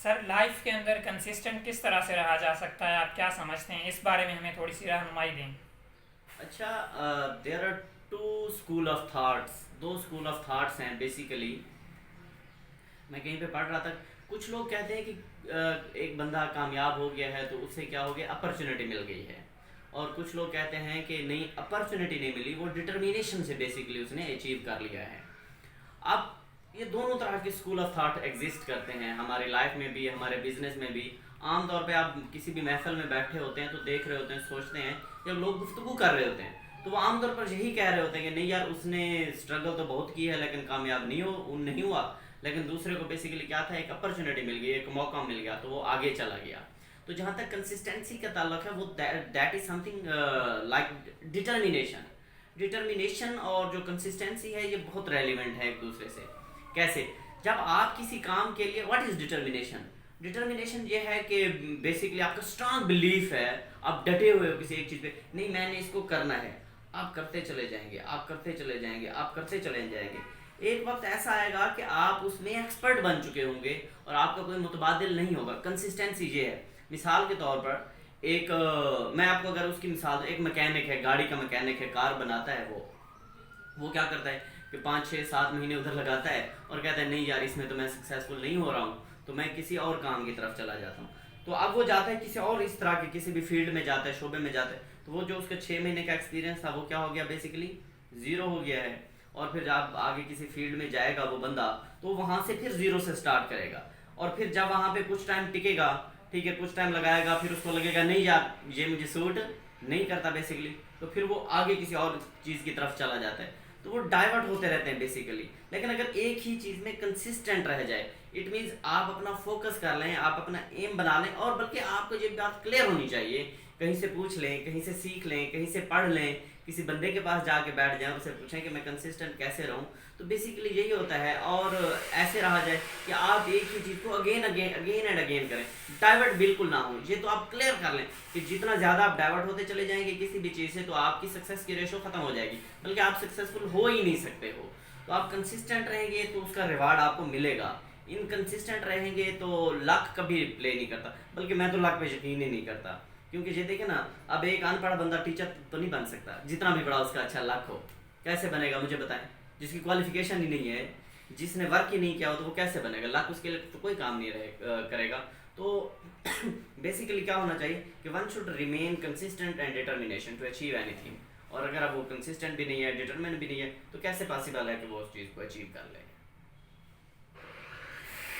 سر life کے اندر consistent کس طرح سے رہا جا سکتا ہے، آپ کیا سمجھتے ہیں؟ اس بارے میں ہمیں تھوڑی سی رہنمائی دیں۔ اچھا، there are two school of thoughts, دو اسکول آف تھاٹس ہیں بیسیکلی. میں کہیں پہ پڑھ رہا تھا، کچھ لوگ کہتے ہیں کہ ایک بندہ کامیاب ہو گیا ہے تو اس سے کیا ہو گیا، اپرچونیٹی مل گئی ہے. اور کچھ لوگ کہتے ہیں کہ نہیں، اپرچونیٹی نہیں ملی، وہ ڈٹرمینیشن سے بیسیکلی اس نے اچیو کر لیا ہے. اب یہ دونوں طرح کے اسکول آف تھاٹ ایگزسٹ کرتے ہیں ہماری لائف میں بھی، ہمارے بزنس میں بھی. عام طور پہ آپ کسی بھی محفل میں بیٹھے ہوتے ہیں تو دیکھ رہے ہوتے ہیں، سوچتے ہیں، جب لوگ گفتگو کر رہے ہوتے ہیں تو وہ عام طور پر یہی کہہ رہے ہوتے ہیں کہ نہیں یار، اس نے اسٹرگل تو بہت کی ہے لیکن کامیاب نہیں ہوا. لیکن دوسرے کو بیسیکلی کیا تھا، ایک اپرچونیٹی مل گئی، ایک موقع مل گیا تو وہ آگے چلا گیا. تو جہاں تک کنسسٹنسی کا تعلق ہے، وہ that is some thing like determination اور جو کنسسٹنسی ہے یہ بہت ریلیونٹ ہے ایک دوسرے سے. کیسے؟ جب آپ کسی کام کے لیے، واٹ از ڈٹرمینیشن یہ ہے کہ بیسیکلی آپ کا اسٹرانگ بلیف ہے، آپ ڈٹے ہوئے ہو کسی ایک چیز پہ، نہیں میں نے اس کو کرنا ہے. آپ کرتے چلے جائیں گے، آپ کرتے چلے جائیں گے، آپ کرتے چلے جائیں گے. ایک وقت ایسا آئے گا کہ آپ اس میں ایکسپرٹ بن چکے ہوں گے اور آپ کا کوئی متبادل نہیں ہوگا. کنسسٹنسی یہ ہے. مثال کے طور پر ایک میں آپ کو اگر اس کی مثال دوں، ایک مکینک ہے، گاڑی کا مکینک ہے، کار بناتا ہے. وہ کیا کرتا ہے کہ 5 6 7 مہینے ادھر لگاتا ہے اور کہتا ہے نہیں یار، اس میں تو میں سکسیزفل نہیں ہو رہا ہوں، تو میں کسی اور کام کی طرف چلا جاتا ہوں. تو اب وہ جاتا ہے کسی اور اس طرح کے کسی بھی فیلڈ میں جاتا ہے، شعبے میں جاتا ہے. تو وہ جو اس کا 6 مہینے کا ایکسپیرینس تھا وہ کیا ہو گیا، بیسیکلی زیرو ہو گیا ہے. اور پھر جب آگے کسی فیلڈ میں جائے گا وہ بندہ، تو وہاں سے پھر زیرو سے سٹارٹ کرے گا. اور پھر جب وہاں پہ کچھ ٹائم ٹکے گا، ٹھیک ہے، کچھ ٹائم لگائے گا، پھر اس کو لگے گا نہیں یار یہ مجھے سوٹ نہیں کرتا بیسیکلی، تو پھر وہ آگے کسی اور چیز کی طرف چلا جاتا ہے. تو وہ ڈائیورٹ ہوتے رہتے ہیں بیسیکلی. لیکن اگر ایک ہی چیز میں کنسسٹنٹ رہ جائے، اٹ مینس آپ اپنا فوکس کر لیں، آپ اپنا ایم بنا لیں، اور بلکہ آپ کو یہ بات کلیئر ہونی چاہیے، کہیں سے پوچھ لیں، کہیں سے سیکھ لیں، کہیں سے پڑھ لیں، کسی بندے کے پاس جا کے بیٹھ جائیں، اسے پوچھیں کہ میں کنسسٹنٹ کیسے رہوں. تو بیسیکلی یہی ہوتا ہے. اور ایسے رہا جائے کہ آپ ایک ہی چیز کو اگین اینڈ اگین کریں، ڈائیورٹ بالکل نہ ہوں. یہ تو آپ کلیئر کر لیں کہ جتنا زیادہ آپ ڈائیورٹ ہوتے چلے جائیں گے کسی بھی چیز سے، تو آپ کی سکسیس کی ریشو ختم ہو جائے گی، بلکہ آپ سکسیزفل ہو ہی نہیں سکتے ہو. تو آپ کنسسٹنٹ رہیں گے تو اس کا ریوارڈ آپ کو ملے گا. انکنسسٹنٹ رہیں گے تو لک کبھی پلے نہیں کرتا، بلکہ میں تو لک پہ یقین ہی نہیں کرتا. کیونکہ یہ دیکھیں نا، اب ایک ان پڑھ بندہ ٹیچر تو نہیں بن سکتا جتنا بھی بڑا اس کا اچھا لک ہو. کیسے بنے گا مجھے بتائیں؟ جس کی کوالیفیکیشن ہی نہیں ہے، جس نے ورک ہی نہیں کیا ہو، تو وہ کیسے بنے گا؟ لک اس کے لیے تو کوئی کام نہیں کرے گا. تو بیسیکلی کیا ہونا چاہیے کہ one should remain consistent and determination to achieve anything. اور اگر اب وہ کنسسٹنٹ بھی نہیں ہے، ڈٹرمنٹ بھی نہیں ہے، تو کیسے پاسبل ہے کہ وہ اس چیز کو اچیو کر لے؟